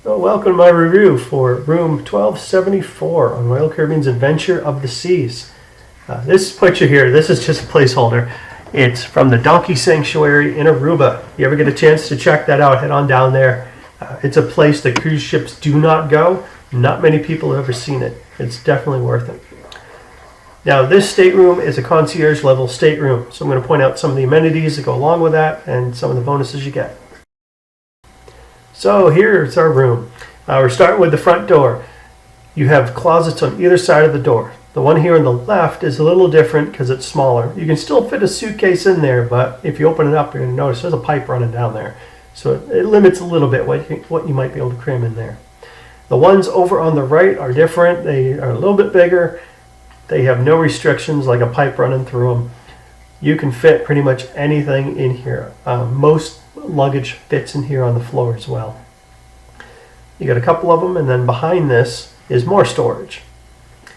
Well, welcome to my review for room 1274 on Royal Caribbean's Adventure of the Seas. This picture here, this is just a placeholder. It's from the Donkey Sanctuary in Aruba. If you ever get a chance to check that out, head on down there. It's a place that cruise ships do not go. Not many people have ever seen it. It's definitely worth it. Now, this stateroom is a concierge level stateroom, so I'm going to point out some of the amenities that go along with that and some of the bonuses you get. So here's our room. We're starting with the front door. You have closets on either side of the door. The one here on the left is a little different because it's smaller. You can still fit a suitcase in there, but if you open it up, you're going to notice there's a pipe running down there. So it limits a little bit what you might be able to cram in there. The ones over on the right are different. They are a little bit bigger. They have no restrictions like a pipe running through them. You can fit pretty much anything in here. Most luggage fits in here on the floor as well. You got a couple of them, and then behind this is more storage.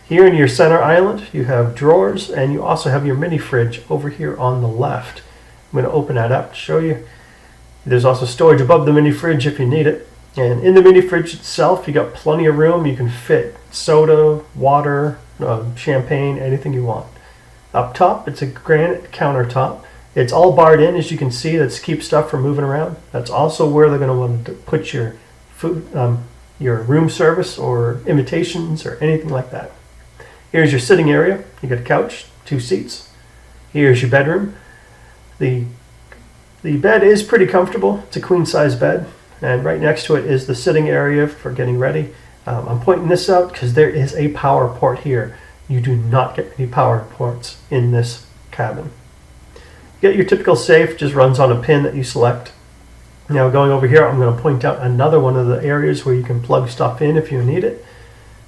Here in your center island, you have drawers, and you also have your mini fridge over here on the left. I'm going to open that up to show you. There's also storage above the mini fridge if you need it. And in the mini fridge itself, you got plenty of room. You can fit soda, water, champagne, anything you want. Up top, it's a granite countertop. It's all barred in, as you can see. That's to keep stuff from moving around. That's also where they're going to want to put your food, your room service or invitations or anything like that. Here's your sitting area. You got a couch, 2 seats. Here's your bedroom. The bed is pretty comfortable. It's a queen size bed, and right next to it is the sitting area for getting ready. I'm pointing this out because there is a power port here. You do not get any power ports in this cabin. You get your typical safe, just runs on a pin that you select. Now going over here, I'm going to point out another one of the areas where you can plug stuff in if you need it.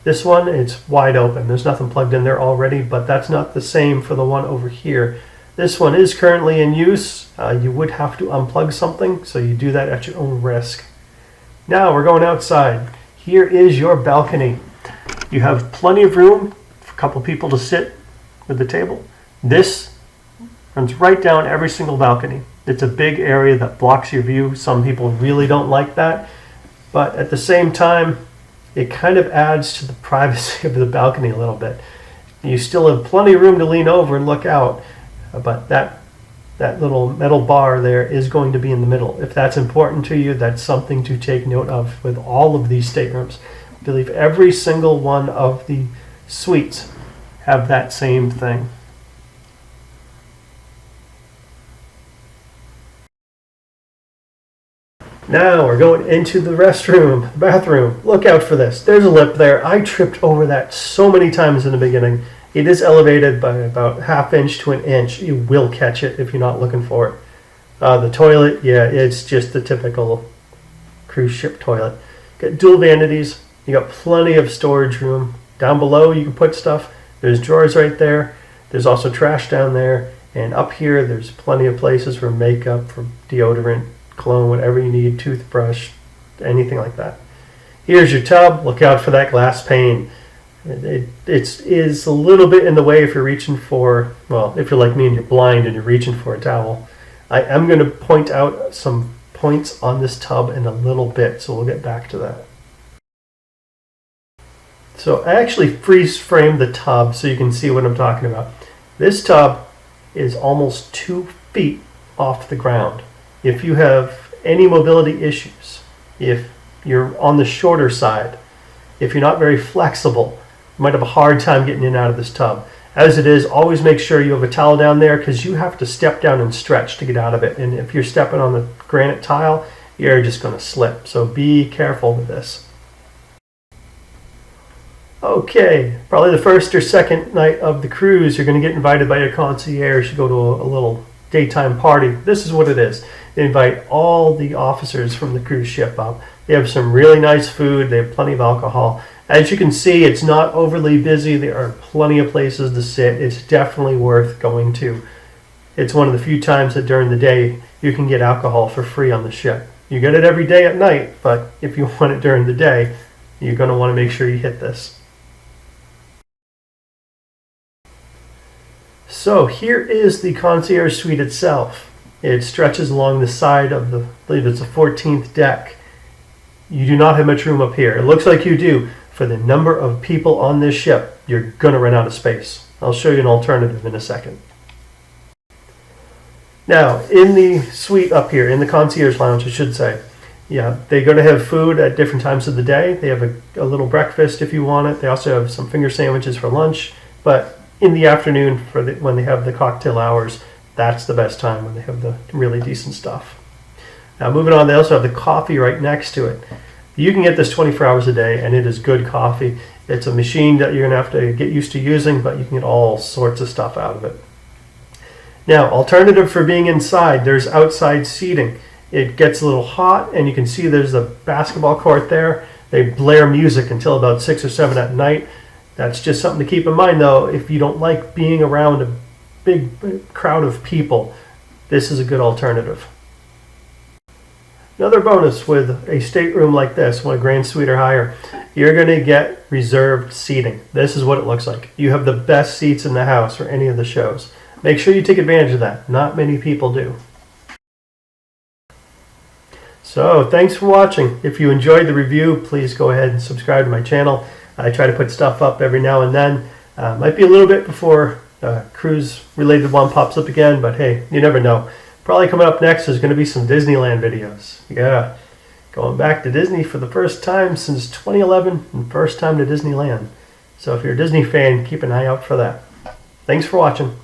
This one, it's wide open. There's nothing plugged in there already, but that's not the same for the one over here. This one is currently in use. You would have to unplug something, so you do that at your own risk. Now we're going outside. Here is your balcony. You have plenty of room for a couple people to sit with the table. This runs right down every single balcony. It's a big area that blocks your view. Some people really don't like that, but at the same time, it kind of adds to the privacy of the balcony a little bit. You still have plenty of room to lean over and look out, but that little metal bar there is going to be in the middle. If that's important to you, that's something to take note of with all of these staterooms. I believe every single one of the suites have that same thing. Now we're going into the restroom, the bathroom. Look out for this. There's a lip there. I tripped over that so many times in the beginning. It is elevated by about 1/2 inch to 1 inch. You will catch it if you're not looking for it. The toilet, yeah, it's just the typical cruise ship toilet. Got dual vanities. You got plenty of storage room. Down below you can put stuff. There's drawers right there. There's also trash down there. And up here there's plenty of places for makeup, for deodorant, cologne, whatever you need, toothbrush, anything like that. Here's your tub. Look out for that glass pane. It is a little bit in the way if you're reaching for, well, if you're like me and you're blind and you're reaching for a towel. I am going to point out some points on this tub in a little bit, so we'll get back to that. So I actually freeze framed the tub so you can see what I'm talking about. This tub is almost 2 feet off the ground. If you have any mobility issues, if you're on the shorter side, if you're not very flexible, you might have a hard time getting in and out of this tub. As it is, always make sure you have a towel down there because you have to step down and stretch to get out of it. And if you're stepping on the granite tile, you're just going to slip. So be careful with this. Okay, probably the first or second night of the cruise, you're going to get invited by your concierge to go to a little daytime party. This is what it is. They invite all the officers from the cruise ship up. They have some really nice food. They have plenty of alcohol. As you can see, it's not overly busy. There are plenty of places to sit. It's definitely worth going to. It's one of the few times that during the day you can get alcohol for free on the ship. You get it every day at night, but if you want it during the day, you're going to want to make sure you hit this. So here is the concierge suite itself. It stretches along the side of the, I believe it's the 14th deck. you do not have much room up here. It looks like you do. For the number of people on this ship, you're going to run out of space. I'll show you an alternative in a second. Now, in the suite up here, in the concierge lounge, I should say, yeah, they're going to have food at different times of the day. They have a little breakfast if you want it. They also have some finger sandwiches for lunch. But in the afternoon, when they have the cocktail hours, that's the best time when they have the really decent stuff. Now, moving on, they also have the coffee right next to it. You can get this 24 hours a day, and it is good coffee. It's a machine that you're going to have to get used to using, but you can get all sorts of stuff out of it. Now, alternative for being inside, there's outside seating. It gets a little hot, and you can see there's a basketball court there. They blare music until about 6 or 7 at night. That's just something to keep in mind, though. If you don't like being around a big crowd of people, this is a good alternative. Another bonus with a stateroom like this, one grand suite or higher, you're going to get reserved seating. This is what it looks like. You have the best seats in the house for any of the shows. Make sure you take advantage of that. Not many people do. So, thanks for watching. If you enjoyed the review, please go ahead and subscribe to my channel. I try to put stuff up every now and then. Might be a little bit before cruise-related one pops up again, but hey, you never know. Probably coming up next is going to be some Disneyland videos. Yeah, going back to Disney for the first time since 2011 and first time to Disneyland. So if you're a Disney fan, keep an eye out for that. Thanks for watching.